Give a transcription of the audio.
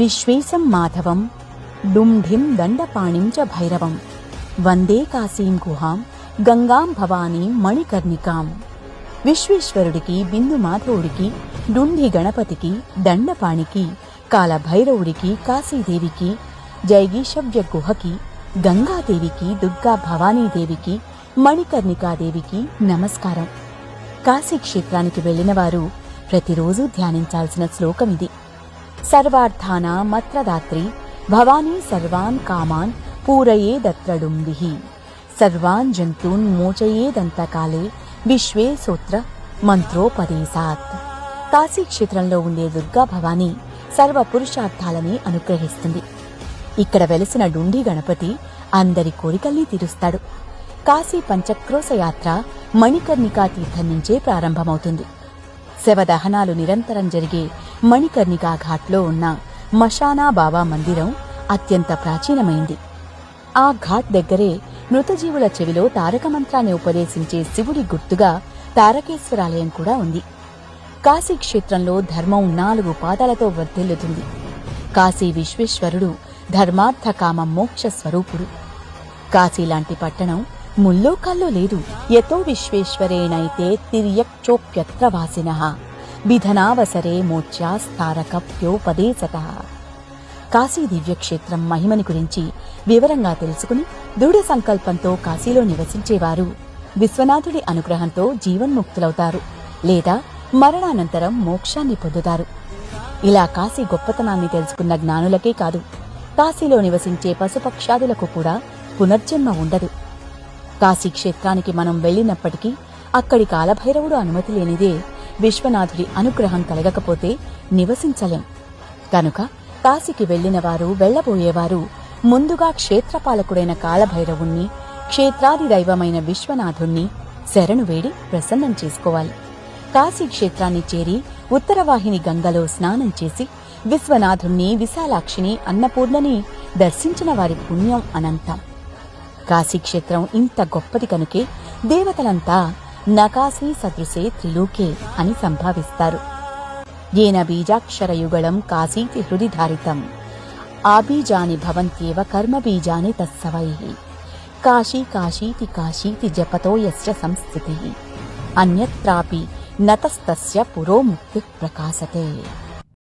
విశ్వేశం మాధవం డుంఢిం దండపాణిం చ భైరవం వందే కాశీం గుహాం గంగాం భవానీం మణికర్ణికాం. విశ్వేశ్వరుడికి, బిందు మాధవుడికి, డుంఢి గణపతికి, దండపాణికి, కాలభైరవుడికి, కాశీదేవికి, జైగీషవ్య గుహకి, గంగాదేవికి, దుర్గా భవానీదేవికి, మణికర్ణికాదేవికి నమస్కారం. కాశీక్షేత్రానికి వెళ్లిన వారు ప్రతిరోజు ధ్యానించాల్సిన శ్లోకమిది. సర్వార్థానా మత్రదాత్రి భవానీ సర్వాన్ కామాన్ పూరయేదత్రడుంభిః సర్వాన్ జంతూన్ మోచయేదంతకాలే విశ్వే సూత్ర మంత్రోపదేశాత్. కాశీక్షేత్రంలో ఉండే దుర్గా భవానీ సర్వ పురుషార్థాలని అనుగ్రహిస్తుంది. ఇక్కడ వెలిసిన డుండి గణపతి అందరి కోరికల్ని తీరుస్తాడు. కాశీ పంచక్రోశ యాత్ర మణికర్ణికా తీర్థం నుంచే ప్రారంభమవుతుంది. శవదహనాలు నిరంతరం జరిగే మణికర్ణికా ఘాట్లో ఉన్న మషానా బాబా మందిరం అత్యంత ప్రాచీనమైంది. ఆ ఘాట్ దగ్గరే మృతజీవుల చెవిలో తారక మంత్రాన్ని ఉపదేశించే శివుడి గుర్తుగా తారకేశ్వరాలయం కూడా ఉంది. కాశీక్షేత్రంలో ధర్మం 4 పాదాలతో వర్ధిల్లుతుంది. కాశీ విశ్వేశ్వరుడు ధర్మార్థ కామ మోక్ష స్వరూపుడు. కాశీలాంటి పట్టణం ముల్లోకాల్లో లేదు. యతో విశ్వేశ్వరేణైతే తిర్యక్షోప్యత్ర వాసినః విధనావసరే మోచ్యాస్తారకప్యోపదేశతః. కాశీ దివ్యక్షేత్రం మహిమని గురించి వివరంగా తెలుసుకుని దృఢ సంకల్పంతో కాశీలో నివసించేవారు విశ్వనాథుడి అనుగ్రహంతో జీవన్ముక్తులవుతారు లేదా మరణానంతరం మోక్షాన్ని పొందుతారు. ఇలా కాశీ గొప్పతనాన్ని తెలుసుకున్న జ్ఞానులకే కాదు, కాశీలో నివసించే పశుపక్షాదులకు కూడా పునర్జన్మ ఉండదు. కాశీక్షేత్రానికి మనం వెళ్ళినప్పటికీ అక్కడి కాలభైరవుడు అనుమతి లేనిదే విశ్వనాథుడి అనుగ్రహం కలగకపోతే నివసించలేం. కనుక కాశీకి వెళ్లినవారు, వెళ్లబోయేవారు ముందుగా క్షేత్రపాలకుడైన కాలభైరవుణ్ణి, క్షేత్రాది దైవమైన విశ్వనాథుణ్ణి శరణు వేడి ప్రసన్నం చేసుకోవాలి. కాశీక్షేత్రాన్ని చేరి ఉత్తరవాహిని గంగలో స్నానం చేసి విశ్వనాథుణ్ణి, విశాలాక్షిని, అన్నపూర్ణని దర్శించిన వారి పుణ్యం అనంతం. కాశీక్షేత్రం ఇంత గొప్పది కనుకే దేవతలంతా నకాశీ సదృశే త్రిలోకే అని సంభావిస్తారు. ఏన బీజాక్షరయుగళం కాశీతి హృది ధారితం ఆబీజాని భవంత్యేవ కర్మబీజాని తత్సవైః కాశీ కాశీతి కాశీతి జపతో యస్య సంస్థితిః అన్యత్రాపి నతస్తస్య పురోముక్తిః ప్రకాశతే.